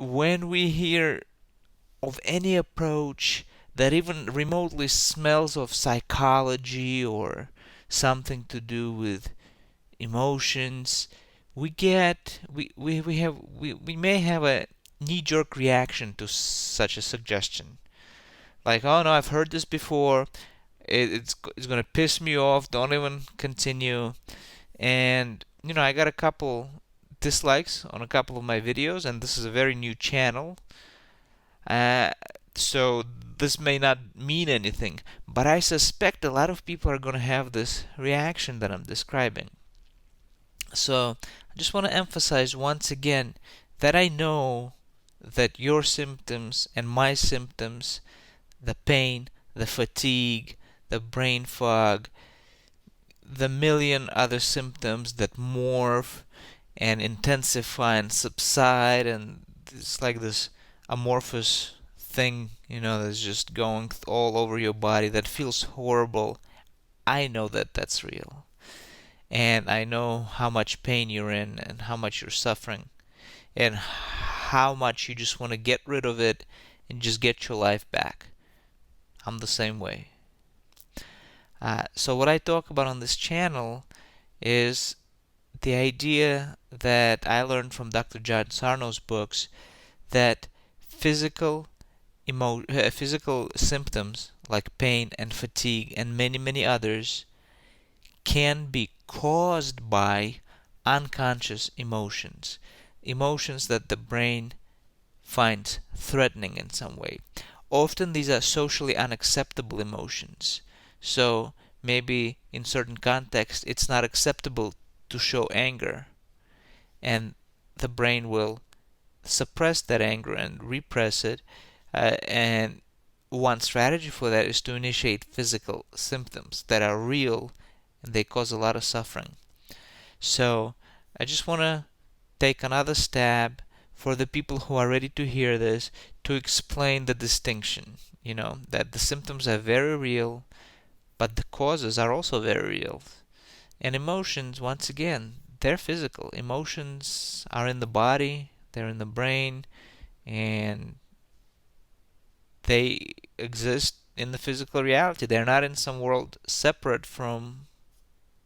when we hear of any approach that even remotely smells of psychology or something to do with emotions, we may have a knee-jerk reaction to such a suggestion. Like, oh no, I've heard this before. It's gonna piss me off. Don't even continue. And I got a couple dislikes on a couple of my videos, and this is a very new channel. Uh, so this may not mean anything, but I suspect a lot of people are going to have this reaction that I'm describing. So I just want to emphasize once again that I know that your symptoms and my symptoms, the pain, the fatigue, the brain fog, the million other symptoms that morph and intensify and subside, and it's like this amorphous thing, that's just going all over your body that feels horrible. I know that that's real. And I know how much pain you're in and how much you're suffering and how much you just want to get rid of it and just get your life back. I'm the same way. So what I talk about on this channel is the idea that I learned from Dr. John Sarno's books, that physical symptoms like pain and fatigue and many, many others can be caused by unconscious emotions, emotions that the brain finds threatening in some way. Often these are socially unacceptable emotions. So maybe in certain contexts it's not acceptable to show anger, and the brain will suppress that anger and repress it. And one strategy for that is to initiate physical symptoms that are real and they cause a lot of suffering. So I just want to take another stab for the people who are ready to hear this to explain the distinction. That the symptoms are very real, but the causes are also very real. And emotions, once again, they're physical. Emotions are in the body, they're in the brain, and they exist in the physical reality. They're not in some world separate from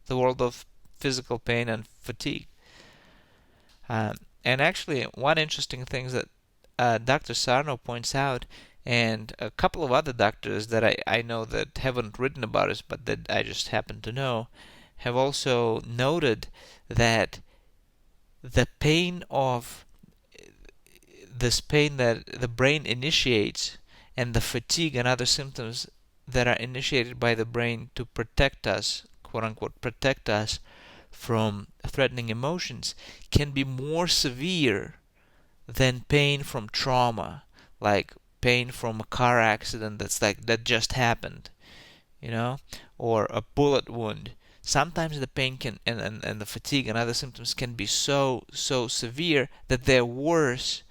the world of physical pain and fatigue. And actually, one interesting thing that Dr. Sarno points out, and a couple of other doctors that I know that haven't written about it, but that I just happen to know, have also noted that the pain of this pain that the brain initiates and the fatigue and other symptoms that are initiated by the brain to protect us, quote unquote, protect us from threatening emotions, can be more severe than pain from trauma, like pain from a car accident that just happened, or a bullet wound. Sometimes the pain can and the fatigue and other symptoms can be so severe that they're worse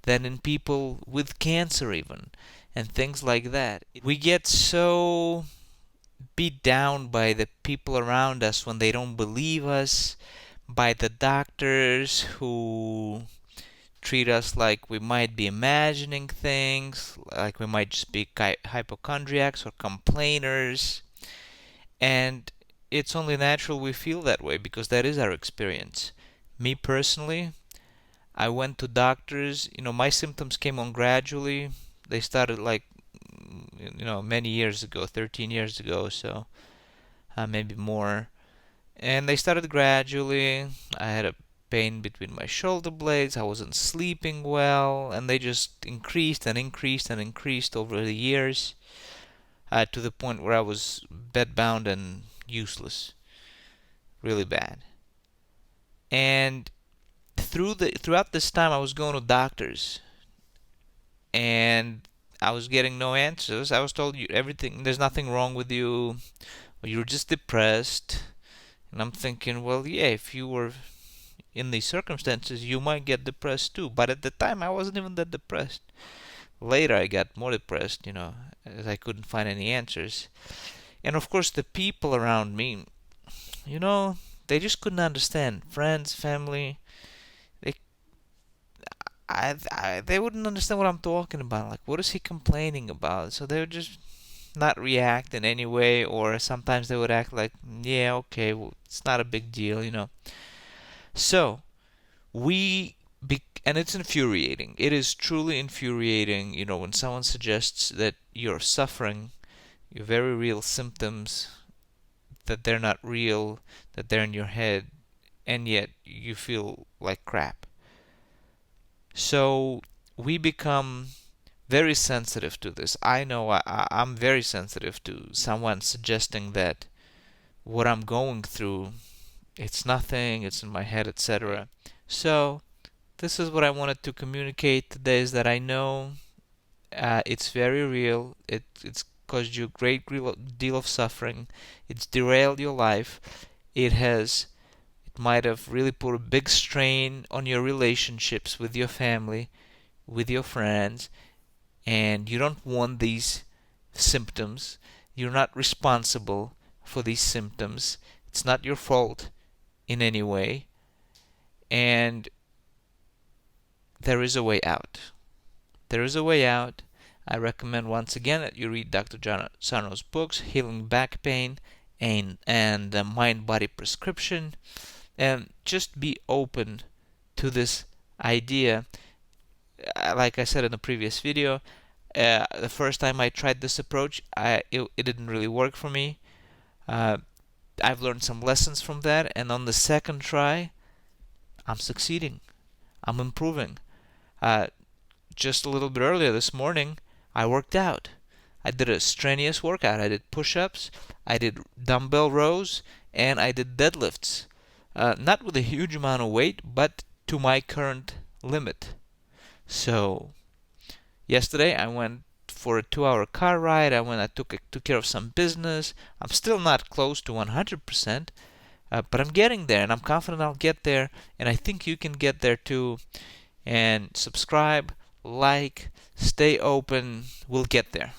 than in people with cancer even, and things like that. We get so beat down by the people around us when they don't believe us, by the doctors who treat us like we might be imagining things, like we might just be hypochondriacs or complainers. And it's only natural we feel that way because that is our experience. Me personally, I went to doctors. My symptoms came on gradually. They started like, many years ago, 13 years ago, so maybe more. And they started gradually. I had a pain between my shoulder blades. I wasn't sleeping well, and they just increased and increased and increased over the years, to the point where I was bedbound and useless, really bad. And throughout this time, I was going to doctors, and I was getting no answers. I was told there's nothing wrong with you, or you're just depressed. And I'm thinking, well, yeah, if you were in these circumstances, you might get depressed too. But at the time, I wasn't even that depressed. Later, I got more depressed, as I couldn't find any answers. And of course, the people around me, they just couldn't understand. Friends, family, they, they wouldn't understand what I'm talking about. Like, what is he complaining about? So they would just not react in any way, or sometimes they would act like, yeah, okay, well, it's not a big deal. So and it's infuriating. It is truly infuriating, when someone suggests that you're suffering, your very real symptoms, that they're not real, that they're in your head, and yet you feel like crap. So we become very sensitive to this. I know I'm very sensitive to someone suggesting that what I'm going through, it's nothing, it's in my head, etc. So this is what I wanted to communicate today, is that I know it's very real. It's caused you a great deal of suffering. It's derailed your life. It might have really put a big strain on your relationships with your family, with your friends, and you don't want these symptoms. You're not responsible for these symptoms. It's not your fault in any way, and there is a way out. There is a way out. I recommend once again that you read Dr. John Sarno's books, Healing Back Pain and Mind Body Prescription, and just be open to this idea. Like I said in the previous video, the first time I tried this approach, it didn't really work for me. I've learned some lessons from that, and on the second try, I'm succeeding. I'm improving. Uh, just a little bit earlier this morning, I worked out. I did a strenuous workout. I did push-ups, I did dumbbell rows, and I did deadlifts. Not with a huge amount of weight, but to my current limit. So yesterday I went for a 2-hour car ride. I took care of some business. I'm still not close to 100%, but I'm getting there, and I'm confident I'll get there, and I think you can get there too. And subscribe, like, stay open. We'll get there.